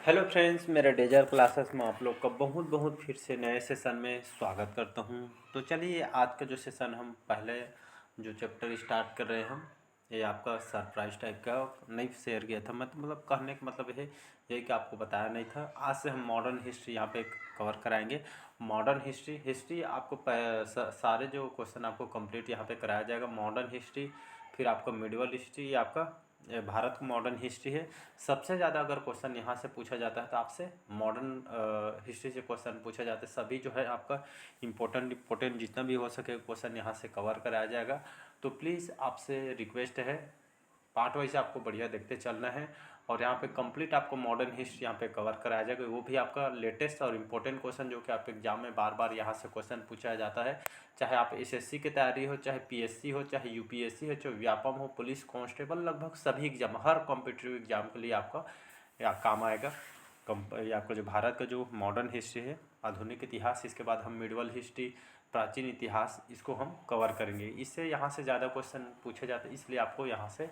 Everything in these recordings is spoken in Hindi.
हेलो फ्रेंड्स, मेरे डेजर क्लासेस में आप लोग का बहुत बहुत फिर से नए सेशन में स्वागत करता हूं। तो चलिए, आज का जो सेशन हम पहले जो चैप्टर स्टार्ट कर रहे हैं हम, ये आपका सरप्राइज टाइप का नहीं शेयर किया था। मतलब कहने का मतलब ये कि आपको बताया नहीं था। आज से हम मॉडर्न हिस्ट्री यहाँ पे कवर कराएंगे। मॉडर्न हिस्ट्री आपको सारे जो क्वेश्चन आपको कंप्लीट यहाँ पे कराया जाएगा। मॉडर्न हिस्ट्री, फिर आपका मिडिवल हिस्ट्री, आपका भारत की मॉडर्न हिस्ट्री है। सबसे ज़्यादा अगर क्वेश्चन यहाँ से पूछा जाता है तो आपसे मॉडर्न हिस्ट्री से क्वेश्चन पूछा जाता है। सभी जो है आपका इम्पोर्टेंट जितना भी हो सके क्वेश्चन यहाँ से कवर कराया जाएगा। तो प्लीज़ आपसे रिक्वेस्ट है, पार्ट वाइज आपको बढ़िया देखते चलना है। और यहाँ पे कंप्लीट आपको मॉडर्न हिस्ट्री यहाँ पे कवर कराया जाएगा। वो भी आपका लेटेस्ट और इम्पोर्टेंट क्वेश्चन जो कि आपके एग्जाम में बार बार यहाँ से क्वेश्चन पूछा जाता है। चाहे आप एसएससी की तैयारी हो, चाहे पीएससी हो, चाहे यूपीएससी हो, चाहे व्यापम हो, पुलिस कांस्टेबल, लगभग सभी एग्जाम, हर कॉम्पिटिटिव एग्जाम के लिए आपका काम आएगा। ये आपका जो भारत का जो मॉडर्न हिस्ट्री है, आधुनिक इतिहास, इसके बाद हम मिडिवल हिस्ट्री, प्राचीन इतिहास, इसको हम कवर करेंगे। इससे यहाँ से ज़्यादा क्वेश्चन पूछे जाते हैं, इसलिए आपको यहाँ से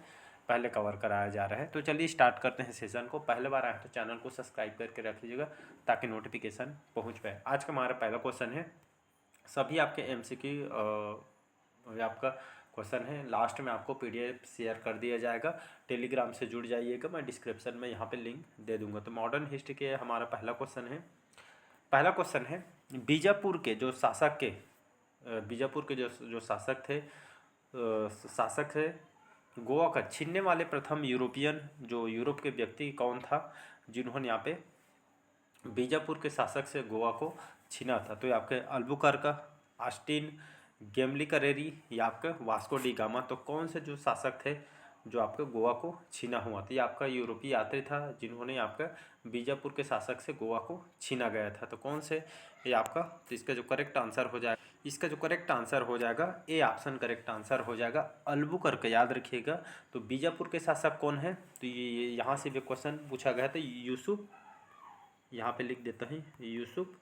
पहले कवर कराया जा रहा है। तो चलिए स्टार्ट करते हैं सेशन को। पहले बार आए तो चैनल को सब्सक्राइब करके रख लीजिएगा ताकि नोटिफिकेशन पहुँच पाए। आज का हमारा पहला क्वेश्चन है, सभी आपके एमसीक्यू आपका क्वेश्चन है। लास्ट में आपको पीडीएफ शेयर कर दिया जाएगा। टेलीग्राम से जुड़ जाइएगा, मैं डिस्क्रिप्शन में यहाँ पे लिंक दे दूंगा। तो मॉडर्न हिस्ट्री के हमारा पहला क्वेश्चन है, बीजापुर के जो शासक के बीजापुर के जो शासक थे, गोवा का छीनने वाले प्रथम यूरोपियन, जो यूरोप के व्यक्ति कौन था जिन्होंने यहाँ पे बीजापुर के शासक से गोवा को छीना था? तो ये आपके अल्बुकर्क, ऑस्टिन, गेमलिकरेरी या आपका वास्को डी गामा। तो कौन से जो शासक थे जो आपके गोवा को छीना हुआ था? ये आपका यूरोपीय यात्री था जिन्होंने आपका बीजापुर के शासक से गोवा को छीना गया था। तो कौन से ये आपका, तो इसका जो करेक्ट आंसर हो जाएगा ए ऑप्शन करेक्ट आंसर हो जाएगा, अल्बुकर्क। याद रखिएगा। तो बीजापुर के शासक कौन है? तो ये यहाँ से भी क्वेश्चन पूछा गया था। यूसुफ, यहाँ पे लिख देता हूँ, यूसुफ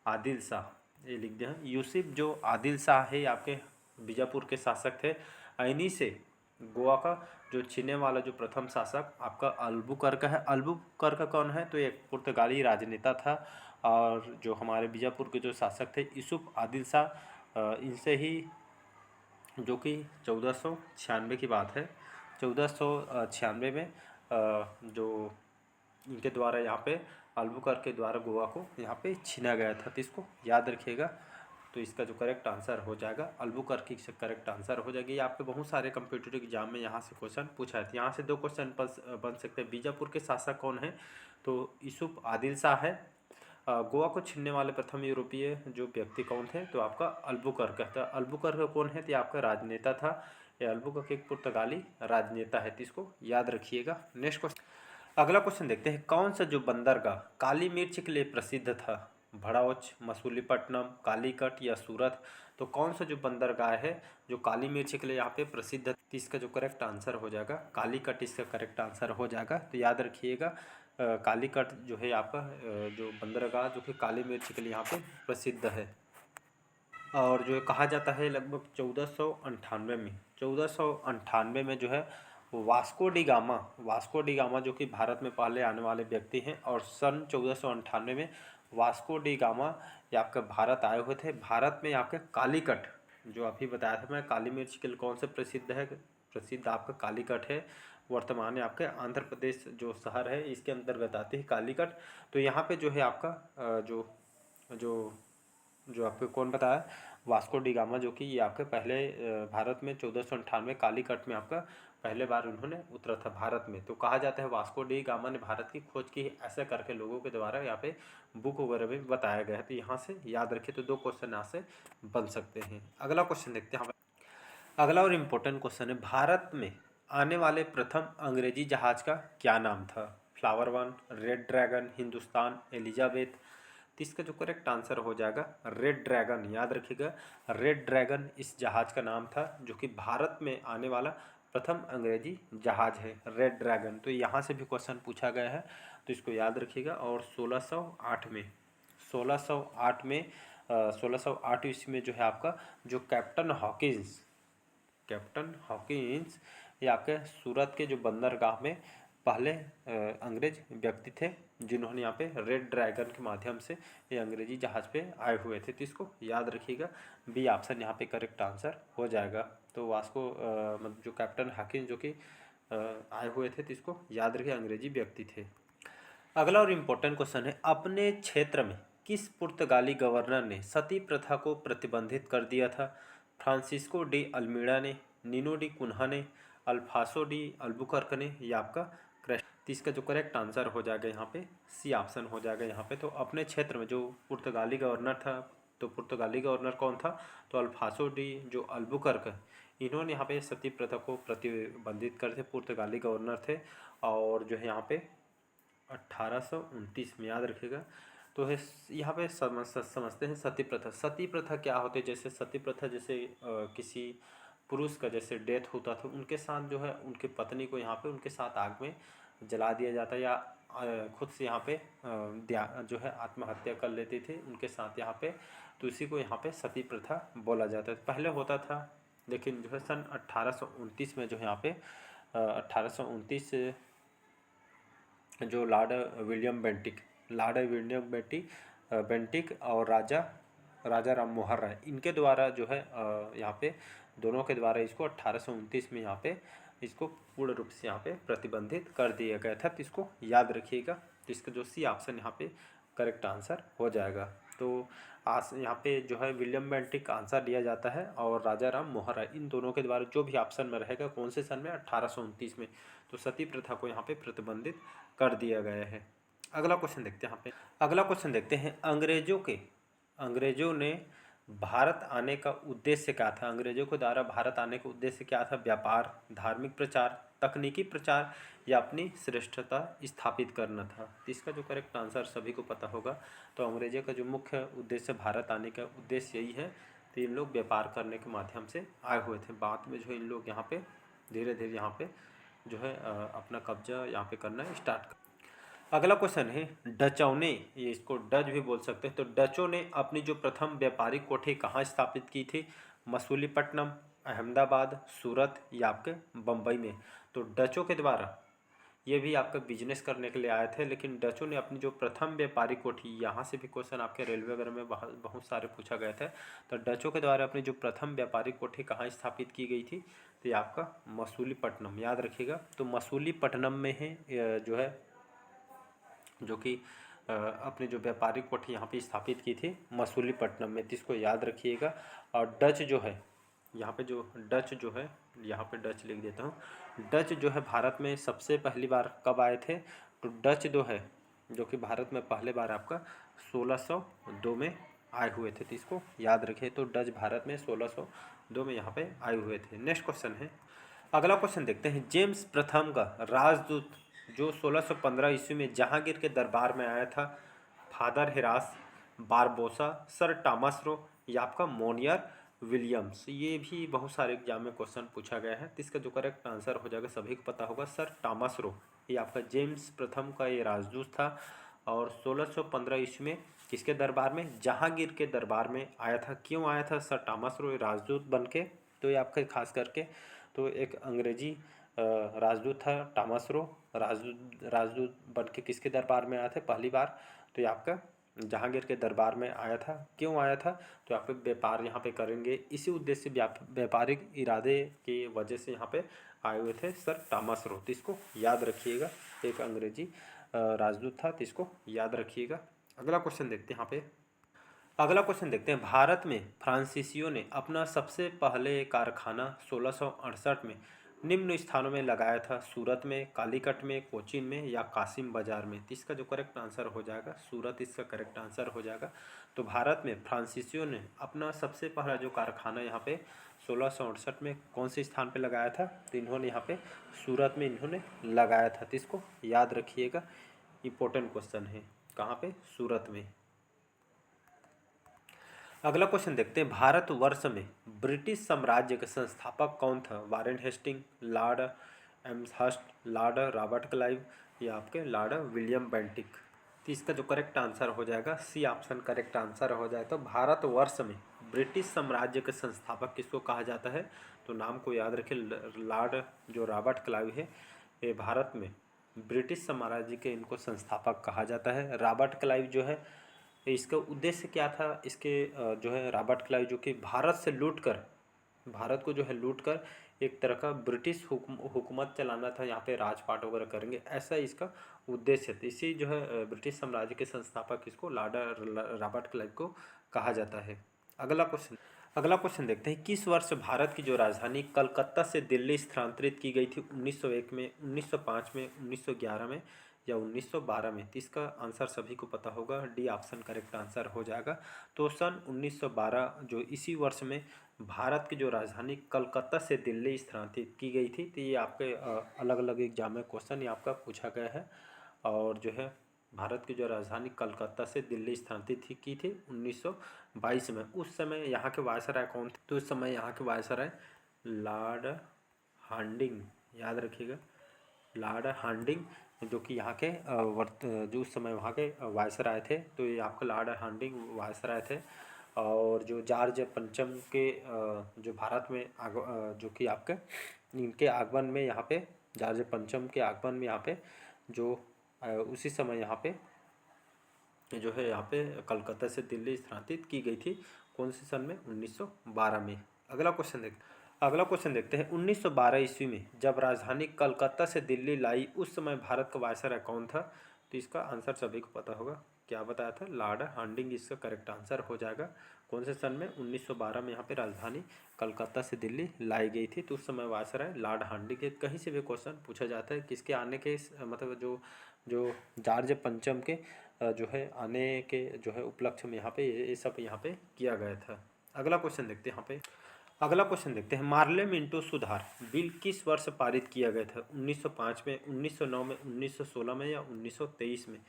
आदिल शाह, ये लिख दिया है। यूसुफ जो आदिल शाह है आपके बीजापुर के शासक थे। इन्हीं से गोवा का जो छीनने वाला जो प्रथम शासक आपका अल्बुकर्क है। अल्बुकर्क कौन है? तो एक पुर्तगाली राजनेता था। और जो हमारे बीजापुर के जो शासक थे यूसुफ आदिल शाह, इनसे ही, जो कि 1496 की बात है, 1496 में जो इनके द्वारा यहाँ पे अल्बुकर्क के द्वारा गोवा को यहाँ पे छीना गया था। तो इसको याद रखिएगा। तो इसका जो करेक्ट आंसर हो जाएगा अल्बुकर्क से करेक्ट आंसर हो जाएगी। ये आपके बहुत सारे कम्पिटिटिव एग्जाम में यहाँ से क्वेश्चन पूछा है। यहाँ से दो क्वेश्चन बन सकते हैं। बीजापुर के शासक कौन है? तो यूसुफ आदिल शाह है। गोवा को छीनने वाले प्रथम यूरोपीय जो व्यक्ति कौन थे? तो आपका अल्बुकर्क है। तो अल्बुकर्क कौन है? तो ये आपका राजनेता था। ये अल्बुकर्क एक पुर्तगाली राजनेता है। तो इसको याद रखिएगा। नेक्स्ट क्वेश्चन, अगला क्वेश्चन देखते हैं। कौन सा जो बंदरगाह काली मिर्च के लिए प्रसिद्ध था? भड़ौच, मसूलीपट्टनम, कालीकट या सूरत? तो कौन सा जो बंदरगाह है जो काली मिर्च के लिए यहाँ पे प्रसिद्ध है? तो इसका जो करेक्ट आंसर हो जाएगा कालीकट, इसका करेक्ट आंसर हो जाएगा। तो याद रखिएगा, कालीकट जो है आपका जो बंदरगाह जो कि काली मिर्च के लिए यहाँ पे प्रसिद्ध है। और जो कहा जाता है लगभग 1498 में जो है वास्को डी गामा जो कि भारत में पहले आने वाले व्यक्ति हैं। और सन 1498 में वास्को डी गामा ये आपके भारत आए हुए थे। भारत में आपके कालीकट, जो अभी बताया था मैं, काली मिर्च के लिए कौन से प्रसिद्ध है? प्रसिद्ध आपका कालीकट है। वर्तमान में आपके आंध्र प्रदेश जो शहर है इसके अंतर्गत आती है कालीकट। तो यहाँ पे जो है आपका जो जो जो आपको कौन बताया, वास्को डी गामा, जो कि ये आपके पहले भारत में 1498 कालीकट में आपका पहले बार उन्होंने उतरा था भारत में। तो कहा जाता है वास्को डी गामा ने भारत की खोज की, ऐसा करके लोगों के द्वारा यहाँ पे बुक वगैरह में बताया गया है। तो यहाँ से याद रखिए। तो दो क्वेश्चन यहाँ से बन सकते हैं। अगला क्वेश्चन देखते हैं। अगला और इम्पोर्टेंट क्वेश्चन है, भारत में आने वाले प्रथम अंग्रेजी जहाज का क्या नाम था? Flower one, red dragon, Hindustan, Elizabeth? तो इसका जो करेक्ट आंसर हो जाएगा रेड ड्रैगन। याद रखिएगा, रेड ड्रैगन इस जहाज का नाम था जो कि भारत में आने वाला प्रथम अंग्रेजी जहाज है, रेड ड्रैगन। तो यहाँ से भी क्वेश्चन पूछा गया है, तो इसको याद रखिएगा। और 1608 ईस्वी में जो है आपका जो कैप्टन हॉकिंस ये आपके सूरत के जो बंदरगाह में पहले अंग्रेज व्यक्ति थे जिन्होंने यहाँ पे रेड ड्रैगन के माध्यम से ये अंग्रेजी जहाज़ पे आए हुए थे। तो इसको याद रखिएगा, बी ऑप्शन यहाँ पे करेक्ट आंसर हो जाएगा। तो वास्को मतलब जो कैप्टन हाकिंस जो कि आए हुए थे, तो इसको याद रखिए अंग्रेजी व्यक्ति थे। अगला और इम्पोर्टेंट क्वेश्चन है, अपने क्षेत्र में किस पुर्तगाली गवर्नर ने सती प्रथा को प्रतिबंधित कर दिया था? फ्रांसिस्को डी अल्मीड़ा ने, नीनो डी कुन्हा ने, अल्फासो डी अल्बुकर्क ने, या आपका क्रेस्ट। तो इसका जो करेक्ट आंसर हो जाएगा यहाँ पे सी ऑप्शन हो जाएगा यहाँ पे। तो अपने क्षेत्र में जो पुर्तगाली गवर्नर था, तो पुर्तगाली गवर्नर कौन था? तो अल्फासो डी जो अल्बुकर्क, इन्होंने यहाँ पे सती प्रथा को प्रतिबंधित कर थे, पुर्तगाली गवर्नर थे। और जो है यहाँ पे 1829 में, याद रखिएगा। तो है यहाँ पे समझते हैं सती प्रथा। सती प्रथा क्या होती है? जैसे सती प्रथा जैसे किसी पुरुष का जैसे डेथ होता था, उनके साथ जो है उनकी पत्नी को यहाँ पे उनके साथ आग में जला दिया जाता, या खुद से यहाँ पे जो है आत्महत्या कर लेती थी उनके साथ यहाँ पे। तो इसी को यहाँ पे सती प्रथा बोला जाता है। पहले होता था, लेकिन जो है सन 1829 में जो है यहाँ पे 1829 जो लॉर्ड विलियम बेंटिक और राजा राम मोहन राय, इनके द्वारा जो है यहाँ पे दोनों के द्वारा इसको 1829 में यहाँ पे इसको पूर्ण रूप से यहाँ पे प्रतिबंधित कर दिया गया था। तो इसको याद रखिएगा। तो इसका जो सी ऑप्शन यहाँ पे करेक्ट आंसर हो जाएगा। तो यहाँ पे जो है विलियम बेंटिक आंसर दिया जाता है, और राजा राम मोहन राय, इन दोनों के द्वारा जो भी ऑप्शन में रहेगा कौन से सन में? 1829 में। तो सती प्रथा को यहाँ पे प्रतिबंधित कर दिया गया है। अगला क्वेश्चन देखते हैं यहाँ पे। अगला क्वेश्चन देखते हैं, अंग्रेजों ने भारत आने का उद्देश्य क्या था? अंग्रेजों के द्वारा भारत आने का उद्देश्य क्या था? व्यापार, धार्मिक प्रचार, तकनीकी प्रचार, या अपनी श्रेष्ठता स्थापित करना था? तो इसका जो करेक्ट आंसर सभी को पता होगा। तो अंग्रेजों का जो मुख्य उद्देश्य, भारत आने का उद्देश्य यही है। तो इन लोग व्यापार करने के माध्यम से आए हुए थे। बाद में जो है इन लोग यहाँ पे धीरे धीरे यहाँ पे जो है अपना कब्जा यहाँ पे करना स्टार्ट कर। अगला क्वेश्चन है, डचों ने, ये इसको डच भी बोल सकते हैं, तो डचों ने अपनी जो प्रथम व्यापारिक कोठी कहाँ स्थापित की थी? मसूलीपट्टनम, अहमदाबाद, सूरत, या आपके बम्बई में? तो डचों के द्वारा ये भी आपका बिजनेस करने के लिए आए थे, लेकिन डचों ने अपनी जो प्रथम व्यापारिक कोठी, यहाँ से भी क्वेश्चन आपके रेलवे वगैरह में बहुत सारे पूछा गए थे। तो डचों के द्वारा अपनी जो प्रथम व्यापारिक कोठी कहाँ स्थापित की गई थी? तो ये आपका मसूलीपट्टनम, याद रखिएगा। तो मसूलीपट्टनम में है जो है जो कि अपनी जो व्यापारिक कोठी यहाँ पे स्थापित की थी मसूलीपट्टनम में। तो इसको याद रखिएगा। और डच जो है यहाँ पे जो डच जो है, यहाँ पे डच लिख देता हूँ। डच जो है भारत में सबसे पहली बार कब आए थे? तो डच जो है जो कि भारत में पहले बार आपका 1602 में आए हुए थे। तो इसको याद रखिए। तो डच भारत में 1602 में यहाँ पे आए हुए थे। नेक्स्ट क्वेश्चन है, अगला क्वेश्चन देखते हैं, जेम्स प्रथम का राजदूत जो 1615 ईस्वी में जहांगीर के दरबार में आया था, father Heras, Barbosa, sir Thomas Roe, या आपका मोनियर विलियम्स? ये भी बहुत सारे एग्जाम में क्वेश्चन पूछा गया है। तो इसका जो करेक्ट आंसर हो जाएगा, सभी को पता होगा, सर टॉमस रो। ये आपका जेम्स प्रथम का ये राजदूत था, और 1615 ईस्वी में किसके दरबार में? जहांगीर के दरबार में आया था। क्यों आया था सर टॉमस रो राजदूत बन के? तो ये आपके खास करके तो एक अंग्रेजी राजदूत था टॉमस रो, राजदूत बन के किसके दरबार में आए थे पहली बार? तो ये आपका जहांगीर के दरबार में आया था। क्यों आया था? तो आप व्यापार यहाँ पे करेंगे, इसी उद्देश्य से व्यापारिक इरादे की वजह से यहाँ पे आए हुए थे सर टॉमस रो। तो इसको याद रखिएगा, एक अंग्रेजी राजदूत था, तो इसको याद रखिएगा। अगला क्वेश्चन देखते हैं यहाँ पे। अगला क्वेश्चन देखते हैं, भारत में फ्रांसीसियों ने अपना सबसे पहले कारखाना 1668 में निम्न स्थानों में लगाया था, सूरत में, कालीकट में, कोचीन में, या कासिम बाजार में? तो इसका जो करेक्ट आंसर हो जाएगा सूरत, इसका करेक्ट आंसर हो जाएगा। तो भारत में फ्रांसीसियों ने अपना सबसे पहला जो कारखाना यहाँ पे 1668 में कौन से स्थान पे लगाया था? तो इन्होंने यहाँ पे सूरत में इन्होंने लगाया था। तो इसको याद रखिएगा, इम्पोर्टेंट क्वेश्चन है। कहाँ पे? सूरत में। अगला क्वेश्चन देखते हैं, भारतवर्ष में ब्रिटिश साम्राज्य के संस्थापक कौन था? Warren Hasting, lord Amherst, lord Robert Clive, या आपके लॉर्ड विलियम बेंटिक? तो इसका जो करेक्ट आंसर हो जाएगा सी ऑप्शन करेक्ट आंसर हो जाए। तो भारतवर्ष में ब्रिटिश साम्राज्य के संस्थापक किसको कहा जाता है? तो नाम को याद रखें, लॉर्ड जो रॉबर्ट क्लाइव है, ये भारत में ब्रिटिश साम्राज्य के इनको संस्थापक कहा जाता है। रॉबर्ट क्लाइव जो है, इसका उद्देश्य क्या था, इसके जो है रॉबर्ट क्लाइव जो कि भारत को जो है लूट कर एक तरह का ब्रिटिश हुकूमत चलाना था, यहाँ पे राजपाट वगैरह करेंगे, ऐसा इसका उद्देश्य था। इसी जो है ब्रिटिश साम्राज्य के संस्थापक इसको रॉबर्ट क्लाइव को कहा जाता है। अगला क्वेश्चन देखते हैं, किस वर्ष भारत की जो राजधानी कलकत्ता से दिल्ली स्थानांतरित की गई थी? 1901 में, 1905 में, 1911 में या 1912 में? तो इसका आंसर सभी को पता होगा, डी ऑप्शन करेक्ट आंसर हो जाएगा। तो सन 1912 जो इसी वर्ष में भारत की जो राजधानी कलकत्ता से दिल्ली स्थानांतरित की गई थी। तो ये आपके अलग अलग एग्जाम में क्वेश्चन ये आपका पूछा गया है। और जो है भारत की जो राजधानी कलकत्ता से दिल्ली स्थानांतरित की थी 1922 में। उस समय यहाँ के वायसराय कौन थे? तो उस समय यहाँ के वायसराय लॉर्ड हार्डिंग, याद रखिएगा, लॉर्ड हार्डिंग, जो कि यहाँ के जो उस समय वहाँ के वायसराय थे। तो ये आपका लॉर्ड हार्डिंग वायसराय थे। और जो जॉर्ज पंचम के जो भारत में जो कि आपके इनके आगमन में यहाँ पे, जॉर्ज पंचम के आगमन में यहाँ पे जो उसी समय यहाँ पे जो है यहाँ पे कलकत्ता से दिल्ली स्थानांतरित की गई थी। कौन से सन में? 1912 में। अगला क्वेश्चन देखते हैं, 1912 ईस्वी में जब राजधानी कलकत्ता से दिल्ली लाई, उस समय भारत का वायसराय कौन था? तो इसका आंसर सभी को पता होगा, क्या बताया था? लॉर्ड हार्डिंग इसका करेक्ट आंसर हो जाएगा। कौन से सन में? 1912 में यहाँ पे राजधानी कलकत्ता से दिल्ली लाई गई थी। तो उस समय वायसराय लॉर्ड हार्डिंग के। कहीं से भी क्वेश्चन पूछा जाता है किसके आने के मतलब जो जॉर्ज पंचम के जो है आने के जो है उपलक्ष्य में यहाँ पे ये सब यहाँ पे किया गया था। अगला क्वेश्चन देखते हैं, मार्ले मिंटो सुधार बिल किस वर्ष पारित किया गया था? 1905 में, 1909 में, 1916 में या 1923 में?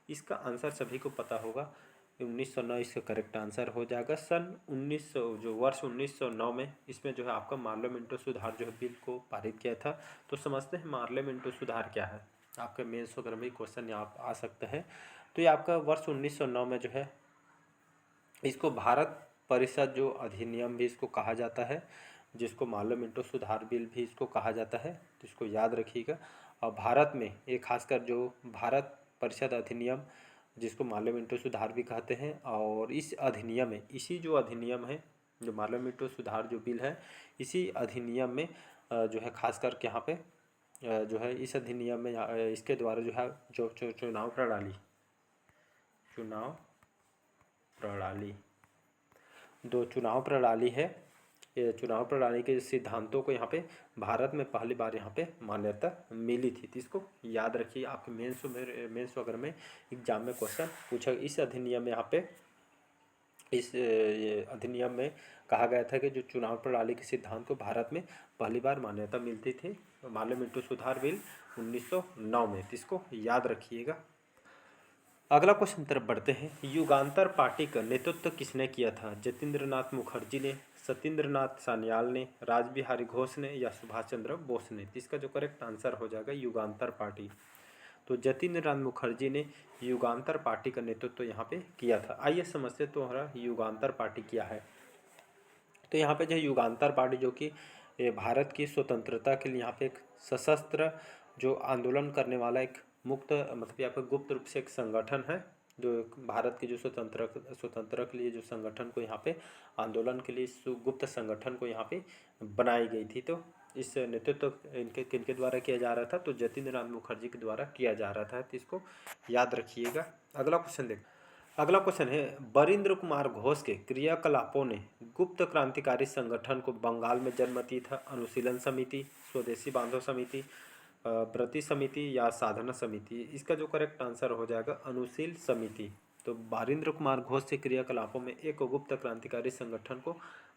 इसका आंसर सभी को पता होगा, 1909 इसका करेक्ट आंसर हो जाएगा। सन 1900 जो वर्ष 1909 में इसमें जो है आपका मार्ले मिंटो सुधार जो है बिल को पारित किया था। तो समझते हैं मार्ले मिंटो सुधार क्या है। आपके मेंस वगैरह में क्वेश्चन यहाँ आ सकता है। तो ये आपका वर्ष 1909 में जो है इसको भारत परिषद जो अधिनियम भी इसको कहा जाता है, जिसको मार्ले मिंटो सुधार बिल भी इसको कहा जाता है। तो इसको याद रखिएगा। और भारत में ये खासकर जो भारत परिषद अधिनियम जिसको मार्ले मिंटो सुधार भी कहते हैं, और इस अधिनियम में इसी जो अधिनियम है जो मार्ले मिंटो सुधार जो बिल है, इसी अधिनियम में जो है खास करके यहाँ पे जो है इस अधिनियम में इसके द्वारा जो है जो चुनाव प्रणाली दो चुनाव प्रणाली है, ये चुनाव प्रणाली के सिद्धांतों को यहाँ पे भारत में पहली बार यहाँ पे मान्यता मिली थी। तो इसको याद रखिए, आपके मेंस वगैरह में एग्जाम में क्वेश्चन पूछा। इस अधिनियम में यहाँ पे इस अधिनियम में कहा गया था कि जो चुनाव प्रणाली के सिद्धांत को भारत में पहली बार मान्यता मिलती थी, मार्ले मिंटो सुधार बिल 1909 में। तो इसको याद रखिएगा। अगला क्वेश्चन तरफ बढ़ते हैं, युगांतर पार्टी का नेतृत्व किसने किया था? जतीन्द्र नाथ मुखर्जी ने, सत्येंद्र नाथ सान्याल ने, रासबिहारी घोष ने या सुभाष चंद्र बोस ने? इसका जो करेक्ट आंसर हो जाएगा युगांतर पार्टी। तो जतीन्द्र नाथ मुखर्जी ने युगांतर पार्टी का नेतृत्व यहाँ पे किया था। आइए समझते तो हमारा युगांतर पार्टी क्या है। तो यहाँ पे जो युगांतर पार्टी जो कि भारत की स्वतंत्रता के लिए यहाँ पे एक सशस्त्र जो आंदोलन करने वाला एक मुक्त मतलब यहाँ पे गुप्त रूप से एक संगठन है, जो भारत के जो स्वतंत्र के लिए जो संगठन को यहाँ पे आंदोलन के लिए गुप्त संगठन को यहाँ पे बनाई गई थी। तो इस नेतृत्व इनके किनके द्वारा किया जा रहा था? तो जतीन्द्र नाथ मुखर्जी के द्वारा किया जा रहा था। तो इसको याद रखिएगा। अगला क्वेश्चन है, बरिंद्र कुमार घोष के क्रियाकलापों ने गुप्त क्रांतिकारी संगठन को बंगाल में जन्म दी था? अनुशीलन समिति, स्वदेशी बांधव समिति, व्रती समिति या साधना समिति? इसका जो करेक्ट आंसर हो जाएगा अनुशील समिति। तो बरिंद्र कुमार घोष के क्रियाकलापों में एक गुप्त क्रांतिकारी संगठन को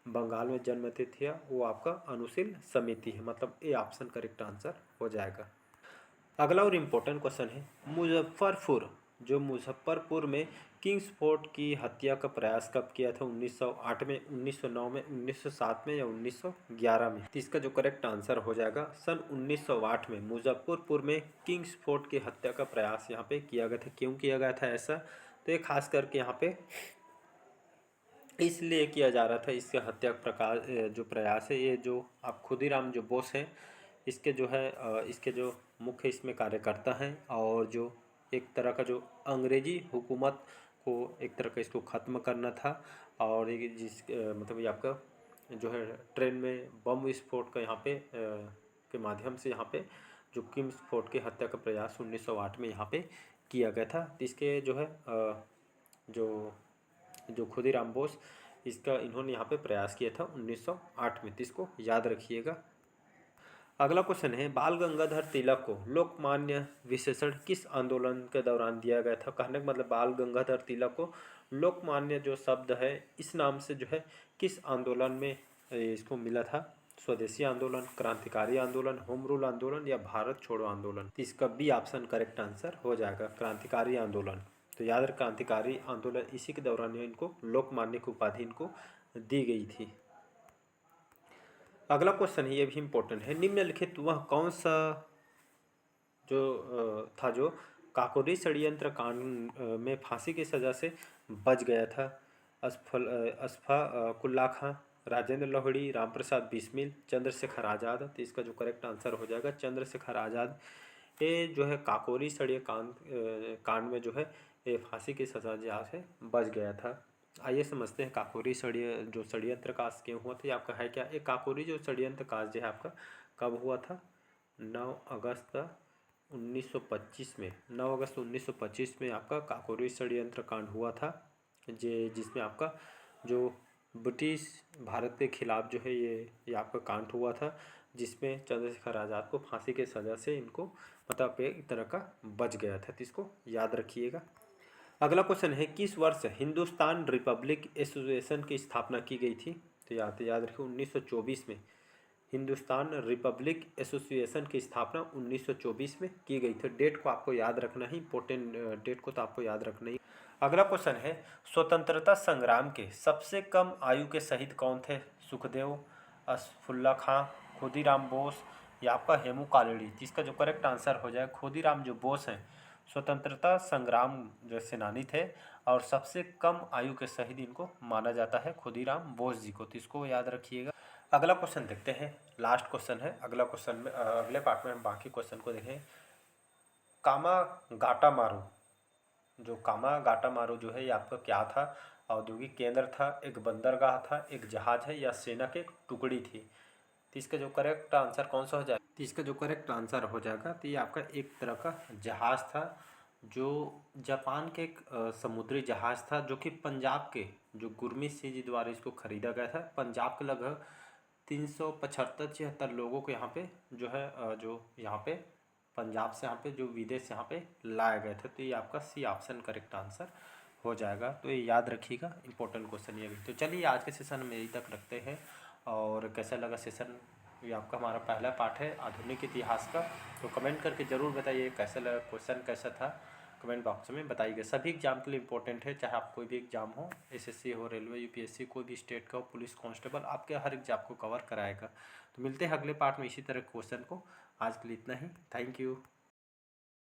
बंगाल में जन्म दी थी, वो आपका अनुशील समिति है, मतलब ए ऑप्शन करेक्ट आंसर हो जाएगा। अगला और इम्पोर्टेंट क्वेश्चन है, मुजफ्फरपुर में किंग्स फोर्ट की हत्या का प्रयास कब किया था? 1908 में, 1909 में, 1907 में या 1911 में? तो इसका जो करेक्ट आंसर हो जाएगा सन 1908 में मुजफ्फरपुर में किंग्स फोर्ट की हत्या का प्रयास यहाँ पे किया गया था। क्यों किया गया था ऐसा? तो ये खास करके यहाँ पे इसलिए किया जा रहा था, इसके हत्या जो प्रयास है, ये जो आप खुदीराम जो बोस हैं इसके जो है इसके जो मुख्य इसमें कार्यकर्ता हैं और जो एक तरह का जो अंग्रेजी हुकूमत को एक तरह का इसको ख़त्म करना था। और ये जिस मतलब ये आपका जो है ट्रेन में बम विस्फोट का यहाँ पे के माध्यम से यहाँ पे जो किम्स फोर्ड की हत्या का प्रयास 1908 में यहाँ पे किया गया था। तो इसके जो है जो जो खुदीराम बोस इसका इन्होंने यहाँ पे प्रयास किया था 1908 में। तो इसको याद रखिएगा। अगला क्वेश्चन है बाल गंगाधर तिलक को लोकमान्य विशेषण किस आंदोलन के दौरान दिया गया था। कहने का मतलब बाल गंगाधर तिलक को लोकमान्य जो शब्द है इस नाम से जो है किस आंदोलन में इसको मिला था। स्वदेशी आंदोलन, क्रांतिकारी आंदोलन, होम रूल आंदोलन या भारत छोड़ो आंदोलन। तो इसका बी ऑप्शन करेक्ट आंसर हो जाएगा, क्रांतिकारी आंदोलन। तो याद रख क्रांतिकारी आंदोलन इसी के दौरान इनको लोकमान्य की उपाधि इनको दी गई थी। अगला क्वेश्चन है, ये भी इम्पोर्टेंट है। निम्नलिखित वह कौन सा जो था जो काकोरी षड्यंत्र कांड में फांसी की सज़ा से बच गया था। अस्फाकुल्ला खां, राजेंद्र लोहड़ी, रामप्रसाद बिस्मिल, चंद्रशेखर आज़ाद। तो इसका जो करेक्ट आंसर हो जाएगा चंद्रशेखर आज़ाद। ये जो है काकोरी कांड में जो है ये फांसी की सज़ा जहाँ से बच गया था। आइए समझते हैं काकोरी षड्यंत्र काज क्यों हुआ था। आपका है क्या, एक काकोरी जो षड्यंत्र काज जो है आपका कब हुआ था, 9 अगस्त 1925 में। 9 अगस्त 1925 में आपका काकोरी षड्यंत्र कांड हुआ था, जिसमें आपका जो ब्रिटिश भारत के खिलाफ जो है ये आपका कांड हुआ था, जिसमें चंद्रशेखर आज़ाद को फांसी के सज़ा से इनको मतलब एक तरह का बच गया था। तो इसको याद रखिएगा। अगला क्वेश्चन है किस वर्ष हिंदुस्तान रिपब्लिक एसोसिएशन की स्थापना की गई थी। तो याद रखिए 1924 में हिंदुस्तान रिपब्लिक एसोसिएशन की स्थापना 1924 में की गई थी। डेट को आपको याद रखना ही इम्पोर्टेंट, डेट को तो आपको याद रखना ही। अगला क्वेश्चन है स्वतंत्रता संग्राम के सबसे कम आयु के शहीद कौन थे। सुखदेव, असफुल्ला खां, खुदीराम बोस या आपका हेमू कालाड़ी। जिसका जो करेक्ट आंसर हो जाए खुदीराम जो बोस हैं स्वतंत्रता संग्राम जो सेनानी थे और सबसे कम आयु के शहीद इनको माना जाता है खुदीराम बोस जी को। तो इसको याद रखिएगा। अगला क्वेश्चन देखते हैं, लास्ट क्वेश्चन है। अगला क्वेश्चन में अगले पार्ट में हम बाकी क्वेश्चन को देखें। कामागाटामारू कामागाटामारू जो है ये आपका क्या था, औद्योगिक केंद्र था, एक बंदरगाह था, एक जहाज है या सेना की एक टुकड़ी थी। तो इसका जो करेक्ट आंसर कौन सा हो जाएगा, तो इसका जो करेक्ट आंसर हो जाएगा तो ये आपका एक तरह का जहाज था जो जापान के एक समुद्री जहाज था, जो कि पंजाब के जो गुरमीत सिंह जी द्वारा इसको खरीदा गया था। पंजाब के लगभग 375-76 लोगों को यहाँ पे जो है जो यहाँ पे पंजाब से यहाँ पे जो विदेश यहाँ पे लाया गया था। तो ये आपका सी ऑप्शन करेक्ट आंसर हो जाएगा। तो ये याद रखिएगा, इंपॉर्टेंट क्वेश्चन ये भी। तो चलिए आज के सेशन में यही तक रखते हैं। और कैसा लगा सेशन, ये आपका हमारा पहला पार्ट है आधुनिक इतिहास का। तो कमेंट करके ज़रूर बताइए कैसा लगा, क्वेश्चन कैसा था, कमेंट बॉक्स में बताइएगा। सभी एग्जाम के लिए इंपॉर्टेंट है, चाहे आप कोई भी एग्जाम हो, एसएससी हो, रेलवे, यूपीएससी, कोई भी स्टेट का हो, पुलिस कांस्टेबल, आपके हर एग्जाम को कवर कराएगा। तो मिलते हैं अगले पार्ट में इसी तरह क्वेश्चन को। आज के लिए इतना ही, थैंक यू।